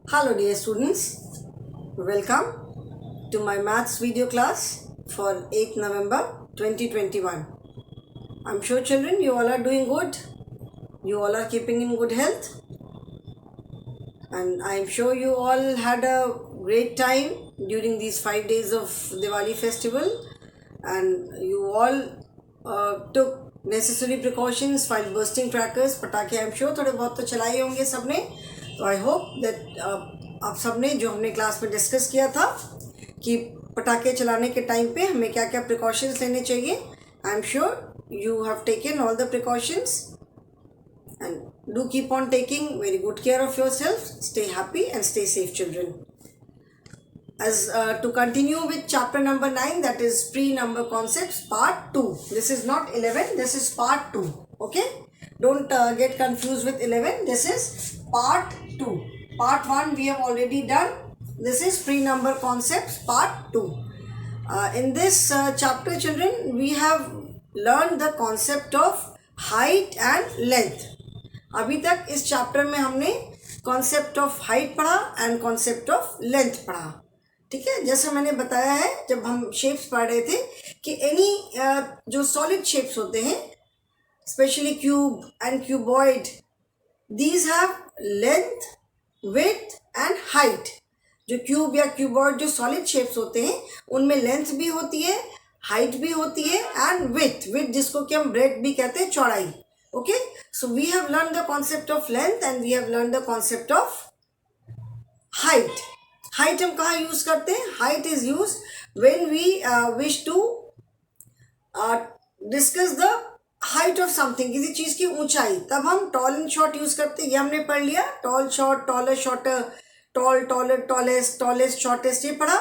Hello dear students, welcome to my maths video class for 8th November 2021. I'm sure children you all are doing good, you all are keeping in good health, and I'm sure you all had a great time during these 5 days of Diwali festival, and you all took necessary precautions while bursting crackers. पटाखे I'm sure थोड़े बहुत तो चलाए होंगे सबने. तो I hope that आप सबने जो हमने क्लास में डिस्कस किया था कि पटाखे चलाने के टाइम पे हमें क्या क्या प्रिकॉशंस लेने चाहिए, I am sure you have taken all the precautions and do keep on taking very good care of yourself. Stay happy and stay safe, children. As to continue with chapter number 9, that is pre-number concepts part 2. This is not 11, this is part 2. Okay, don't get confused with 11. This is part 2. Part 1 we have already done. This is pre-number concepts part 2. In this chapter, children, we have learned the concept of height and length. अभी तक इस chapter में हमने concept of height पढ़ा and concept of length पढ़ा. ठीक है, जैसे मैंने बताया है जब हम शेप्स पढ़ रहे थे कि एनी जो सॉलिड शेप्स होते हैं, specially cube and cuboid, these have length, width and height. जो क्यूब या क्यूबॉइड जो सॉलिड शेप्स होते हैं उनमें लेंथ भी होती है, हाइट भी होती है एंड विड्थ. विड्थ जिसको कि हम ब्रेड भी कहते हैं, चौड़ाई. Okay, so we have learned the concept of length and we have learned the concept of height. Height हम कहाँ use करते हैं? Height is used when we wish to discuss the height of something, किसी चीज़ की ऊंचाई, तब हम tall and short use करते हैं. ये हमने पढ़ लिया, tall, short, taller, shorter, tall, taller, tallest, tallest, shortest, ये पढ़ा.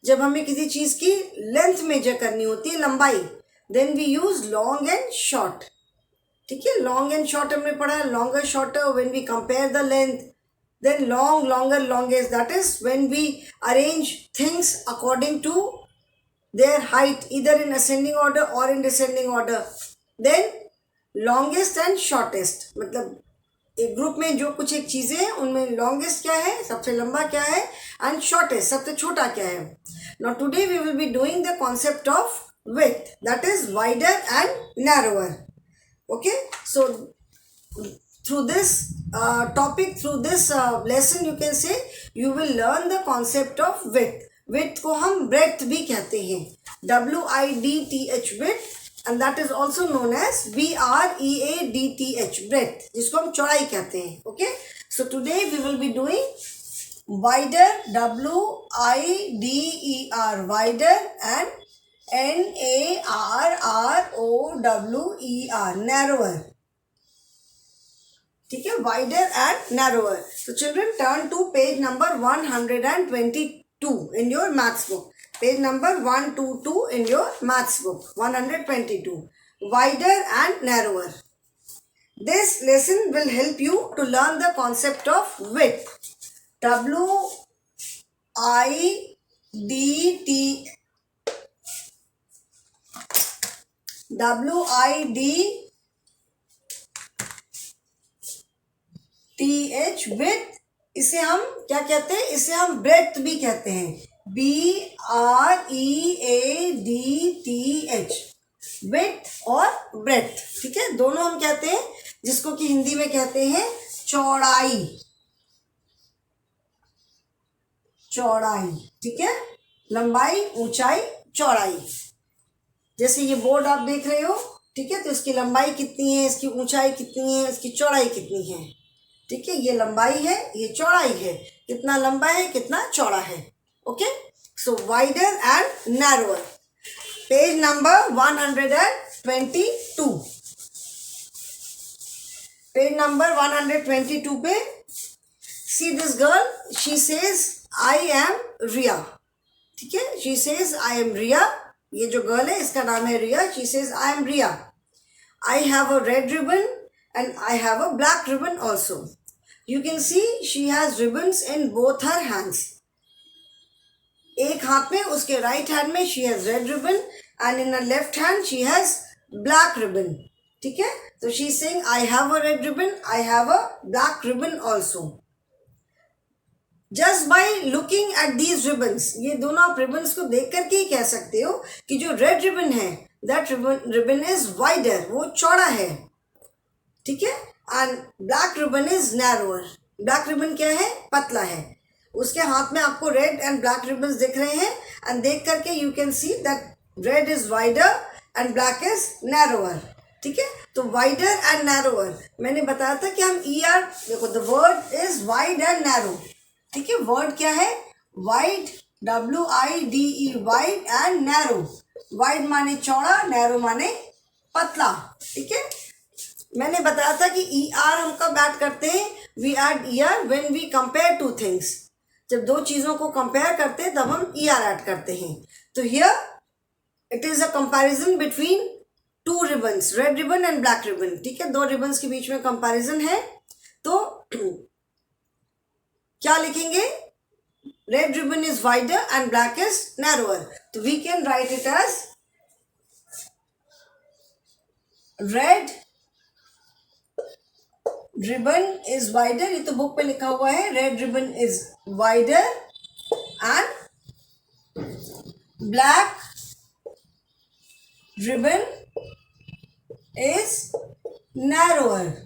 जब हमें किसी चीज़ की लेंथ मेजर करनी होती है, लंबाई, then we use long and short. ठीक है, लॉन्ग एंड शॉर्ट हमने पढ़ा. Longer shorter when we compare the length, then long longer longest, that is when we arrange things according to their height, इधर in ascending order और in descending order. Then longest and shortest, मतलब एक group में जो कुछ एक चीज़ें हैं उनमें लॉन्गेस्ट क्या है, सबसे लंबा क्या है, एंड शॉर्टेस्ट सबसे छोटा क्या है. Now today we will be doing the concept of width, that is wider and narrower. Okay, so through this topic, through this lesson, you can say you will learn the concept of width. Width को हम breadth भी कहते हैं, WIDTH, width, and that is also known as BREADTH, breadth, जिसको हम चौड़ाई कहते हैं. Okay, so today we will be doing wider, WIDER, wider, and NARROWER, narrower. ठीक है, wider and narrower. So children, turn to page number 122 in your maths book. Page number 122 in your maths book. 122. Wider and narrower. This lesson will help you to learn the concept of width. WIDTH, width. इसे हम क्या कहते हैं? इसे हम breadth भी कहते हैं, BREADTH, width और ब्रेड्थ. ठीक है, दोनों हम कहते हैं, जिसको कि हिंदी में कहते हैं चौड़ाई. चौड़ाई, ठीक है, लंबाई, ऊंचाई, चौड़ाई. जैसे ये बोर्ड आप देख रहे हो, ठीक है, तो इसकी लंबाई कितनी है, इसकी ऊंचाई कितनी है, इसकी चौड़ाई कितनी है. ठीक है, ये लंबाई है, ये चौड़ाई है, कितना लंबा है, कितना चौड़ा है. Okay, so wider and narrower. Page number 122. Page number 122 पे see this girl, she says I am Riya. ठीक है, she says I am Riya. ये जो गर्ल है इसका नाम है रिया. She says I am Riya. I have a red ribbon and I have a black ribbon also. You can see she has ribbons in both her hands. एक हाथ में, उसके राइट हैंड में she has red ribbon and in her left hand she has black ribbon. ठीक है, तो she is saying I have a red ribbon, I have a black ribbon also. Just by looking at these ribbons, ये दोनों आप ribbons को देख करके ही कह सकते हो कि जो रेड रिबन है दैट रिबन इज वाइडर, वो चौड़ा है, ठीक है, and black ribbon is narrower, black ribbon क्या है, पतला है। उसके हाथ में आपको रेड एंड ब्लैक रिबन्स दिख रहे हैं एंड देख करके you can see that red is wider and black is narrower, ठीक है। तो वाइडर एंड नैरोअर मैंने बताया था कि हम ER, देखो the word is wide and narrow, ठीक है। वर्ड क्या है, wide, WIDE, wide and narrow. Wide माने चौड़ा, नैरो माने पतला, ठीक है। मैंने बताया था कि ER हम कब ऐड करते हैं, we add ER when we compare two things, जब दो चीज़ों को कंपेयर करते हैं तब हम ER ऐड करते हैं। तो here it is a comparison between two ribbons, red ribbon and black ribbon, ठीक है। दो रिबन्स के बीच में कंपैरिजन है। तो क्या लिखेंगे, red ribbon is wider and black is narrower, तो we can write it as red ribbon is wider, ये तो बुक पे लिखा हुआ है, red ribbon is wider and black ribbon is narrower.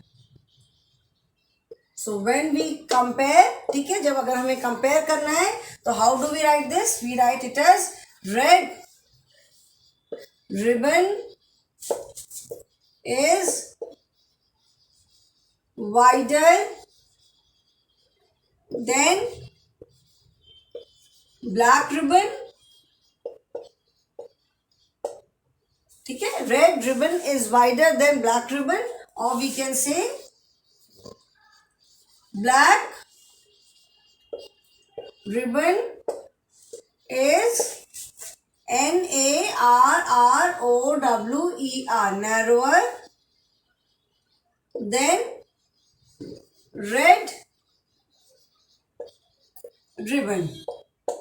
So when we compare, ठीक है, जब अगर हमें कंपेयर करना है तो how do we write this, we write it as red ribbon is wider than black ribbon, ठीक है। Red ribbon is wider than black ribbon, और we can say black ribbon is NARROWER, narrower than red ribbon,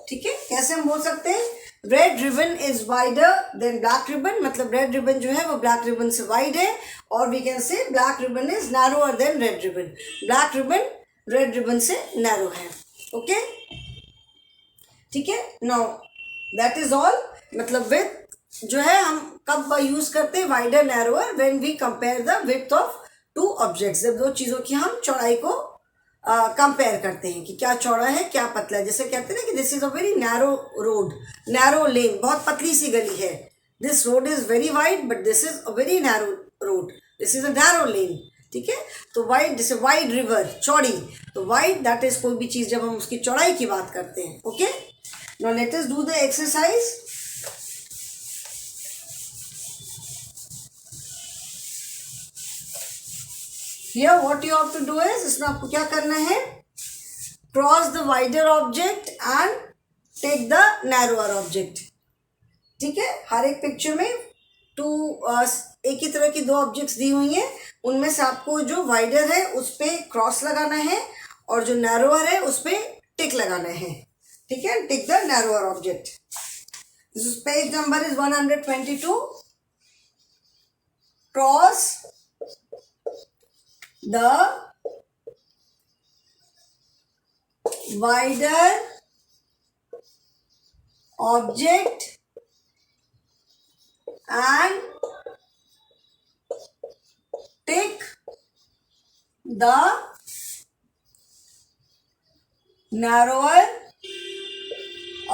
ठीक है। कैसे हम बोल सकते हैं, red ribbon is wider than black ribbon, मतलब रेड रिबन जो है वो ब्लैक रिबन से वाइड है, और we can say black ribbon is narrower than red ribbon, black ribbon red ribbon से नैरो है, ओके, ठीक है। नाउ दैट इज ऑल, मतलब विथ जो है हम कब यूज करते हैं, wider narrower, when we compare the width of two objects, जब दो चीज़ों की हम चौड़ाई को कंपेयर करते हैं कि क्या चौड़ा है क्या पतला है। जैसे कहते हैं ना कि this is a very narrow road, narrow lane, बहुत पतली सी गली है, this road is very wide but this is a very narrow road, this is a narrow lane, ठीक है। तो वाइड, जैसे वाइड रिवर, चौड़ी, तो वाइड दैट इज कोई भी चीज़ जब हम उसकी चौड़ाई की बात करते हैं, okay. Now let us do the exercise. Here what you have to do is, इसमें आपको क्या करना है, cross the wider object and take the narrower object, ठीक है। हर एक पिक्चर में एक ही तरह की दो ऑब्जेक्ट्स दी हुई हैं, उनमें से आपको जो वाइडर है उस पर क्रॉस लगाना है और जो नैरोअर है उस पर टिक लगाना है, ठीक है। Tick the narrower object. This page number is 122। Cross the wider object and take the narrower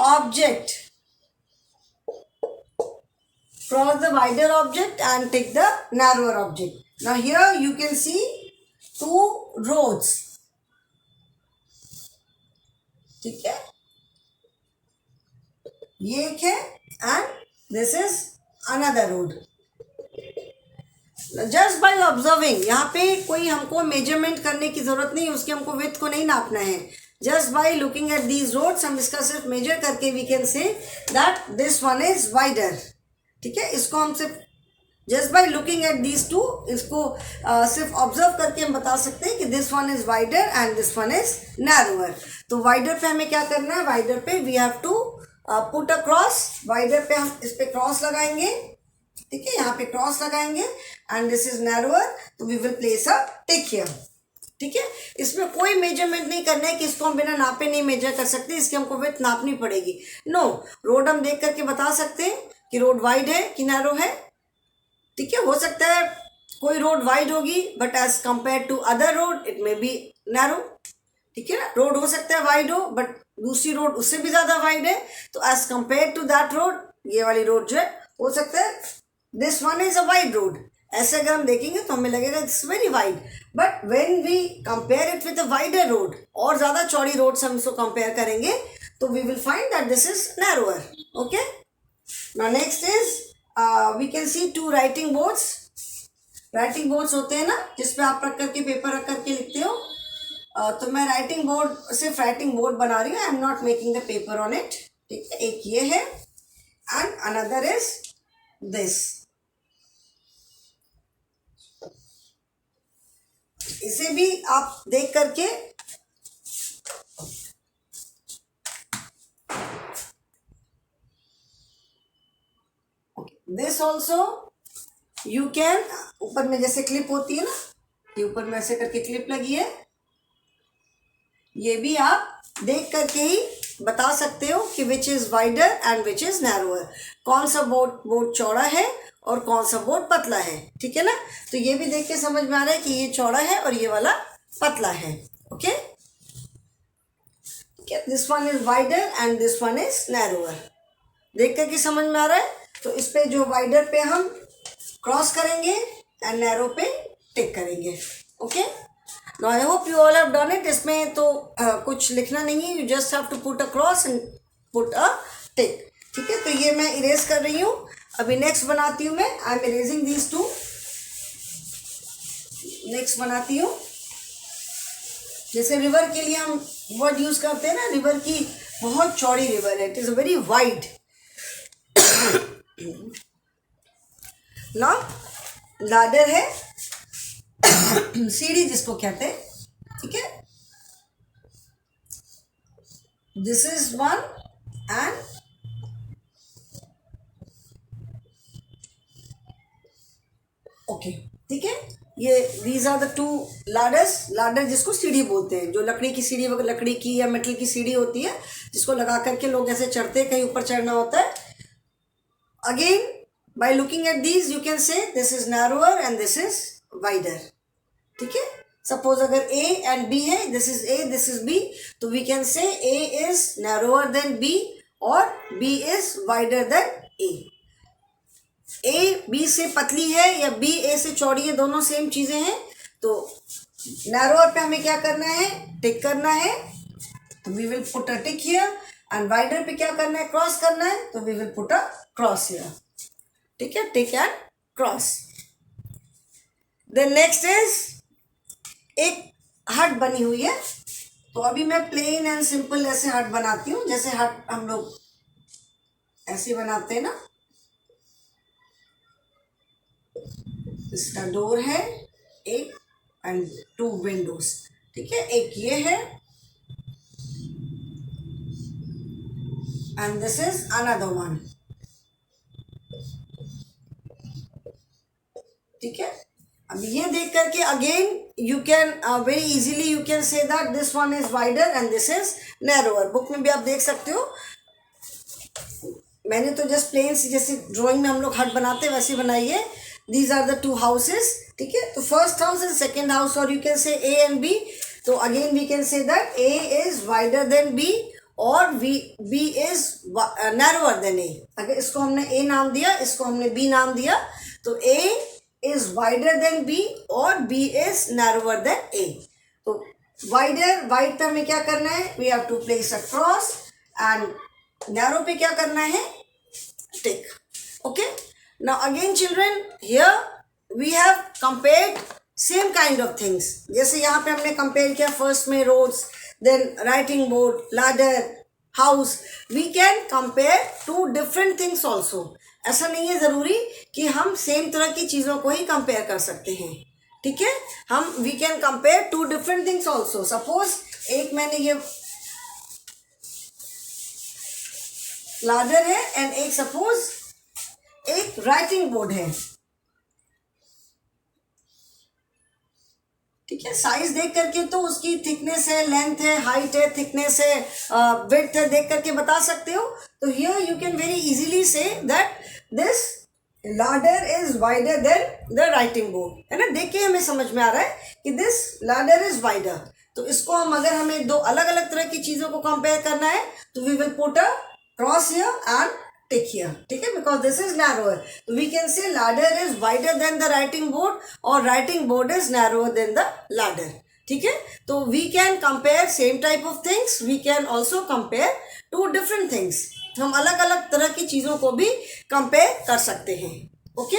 object. Cross the wider object and take the narrower object. Now here you can see two roads, ठीक है, ये एक है and this is another road. Just by observing, यहाँ पे कोई हमको measurement करने की जरूरत नहीं, उसके हमको विड्थ को नहीं नापना है, just by looking at these roads हम इसका सिर्फ मेजर करके we can say that this one is wider, ठीक है। इसको हम सिर्फ just by looking at these two, इसको सिर्फ ऑब्जर्व करके हम बता सकते हैं कि this one is wider and this one is narrower. तो वाइडर पे हमें क्या करना है, वाइडर पे we have to put a cross, wider पे हम इस पे क्रॉस लगाएंगे, ठीक है, यहाँ पे क्रॉस लगाएंगे एंड दिस इज नैरोअर, तो we will place a tick here, ठीक है, इसमें कोई मेजरमेंट नहीं करना है कि इसको हम बिना नापे नहीं मेजर कर सकते, इसकी हमको विड्थ नापनी पड़ेगी। नो, रोड हम देख करके बता सकते हैं कि रोड वाइड है कि नैरो है। ठीक है, हो सकता है कोई रोड वाइड होगी but as compare to other road it may be narrow. ठीक है ना, रोड हो सकता है वाइड हो बट दूसरी रोड उससे भी ज्यादा वाइड है, तो as compare to that road ये वाली रोड जो है हो सकता है this one is a wide road. ऐसे अगर हम देखेंगे तो हमें लगेगा it's very wide, but when we compare it with a wider road, और ज्यादा चौड़ी रोड से हम इसको कंपेयर करेंगे तो we will find that this is narrower. Okay, now next is we can see two writing boards. Writing boards होते हैं ना जिसपे आप रख करके पेपर रख करके लिखते हो, तो मैं राइटिंग बोर्ड सिर्फ राइटिंग बोर्ड बना रही हूँ, I am not making the paper on it. ठीक है, एक ये है एंड अनदर इज दिस। इसे भी आप देख करके दिस ऑल्सो यू कैन, ऊपर में जैसे क्लिप होती है ना, ये ऊपर में ऐसे करके क्लिप लगी है, ये भी आप देख करके ही बता सकते हो कि which is wider and which is narrower, कौन सा बोर्ड चौड़ा है और कौन सा बोर्ड पतला है। ठीक है ना, तो ये भी देख के समझ में आ रहा है कि ये चौड़ा है और ये वाला पतला है। Okay, this one is wider and this one is narrower, देख करके समझ में आ रहा है। तो इस पे जो वाइडर पे हम क्रॉस करेंगे एंड नैरो पे टिक करेंगे। Okay, now I hope you all have done it. इसमें तो कुछ लिखना नहीं है, you just have to put a cross and put a tick. ठीक है, तो ये मैं इरेज कर रही हूँ। अभी नेक्स्ट बनाती हूँ मैं, I am erasing these two. Next बनाती हूँ, जैसे रिवर के लिए हम वर्ड यूज करते हैं ना, रिवर की बहुत चौड़ी रिवर है, it is a very wide. ना लाडर है, सीढ़ी जिसको कहते हैं। ठीक है, this is one and okay. ठीक है, ये these are the two ladders. Ladder जिसको सीढ़ी बोलते हैं, जो लकड़ी की सीढ़ी, लकड़ी की या मेटल की सीढ़ी होती है जिसको लगा करके लोग ऐसे चढ़ते हैं, कहीं ऊपर चढ़ना होता है। Again by looking at these you can say this is narrower and this is wider. ठीक है, सपोज अगर A and B है, this is A, this is B, तो we can say A is narrower than B और B is wider than A. A B से पतली है या B A से चौड़ी है, दोनों सेम चीजें हैं। तो narrower पे हमें क्या करना है, टिक करना है, तो we will put a tick here, and wider पे क्या करना है, क्रॉस करना है, तो we will put a cross here. ठीक है, tick and cross. Then next is एक हट बनी हुई है, तो अभी मैं प्लेन एंड सिंपल ऐसे हट बनाती हूँ, जैसे हट हम लोग ऐसे बनाते हैं ना। इसका डोर है एक एंड टू विंडोज। ठीक है, एक ये है and this is another one. ठीक है, अब ये देख करके again you can very easily you can say that this one is wider and this is narrower. Book में भी आप देख सकते हो, मैंने तो जस्ट प्लेन सी जैसे ड्राइंग में हम लोग हट बनाते हैं वैसे बनाई है। These are the two houses. ठीक है, तो first house and second house, और you can say A and B. तो again we can say that A is wider than B और B is narrower than A. अगर इसको हमने ए नाम दिया, इसको हमने बी नाम दिया, तो ए is wider than B और B is narrower than A. तो wider, wide पे हमें क्या करना है, we have to place a cross and narrow पे क्या करना है, tick. Okay, now again children, here we have compared same kind of things. जैसे यहाँ पे हमने compare किया first में roads, then writing board, ladder, house. We can compare two different things also. ऐसा नहीं है जरूरी कि हम सेम तरह की चीजों को ही कंपेयर कर सकते हैं। ठीक है, हम we can compare two different things also. Suppose एक मैंने ये लाडर है एंड एक सपोज एक राइटिंग बोर्ड है। ठीक है, साइज देख करके तो उसकी थिकनेस है, लेंथ है, हाइट है, थिकनेस है, विड्थ है, देख करके बता सकते हो. तो here you can very easily से that this लाडर is wider than the writing board, है ना. देख के हमें समझ में आ रहा है कि दिस लाडर इज वाइडर. तो इसको हम अगर हमें दो अलग अलग तरह की चीजों को कंपेयर करना है तो we will put a cross here and tick here. ठीक है, बिकॉज दिस इज नैरोअर. तो we can say ladder is wider than the writing board और writing board is narrower than the ladder. ठीक है, तो we can compare same type of things, we can also compare two different things. हम अलग अलग तरह की चीजों को भी कंपेयर कर सकते हैं. Okay,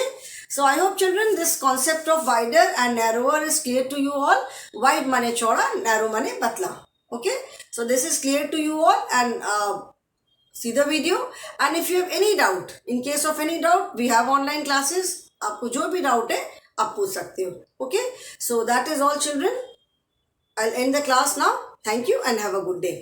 so I hope children this concept of wider and narrower is clear to you all. Wide mane chauda, narrow mane patla. Okay, so this is clear to you all, and see the video. And if you have any doubt, in case of any doubt, we have online classes. आपको जो भी doubt है आप पूछ सकते हो. Okay, so that is all children. I'll end the class now. Thank you and have a good day.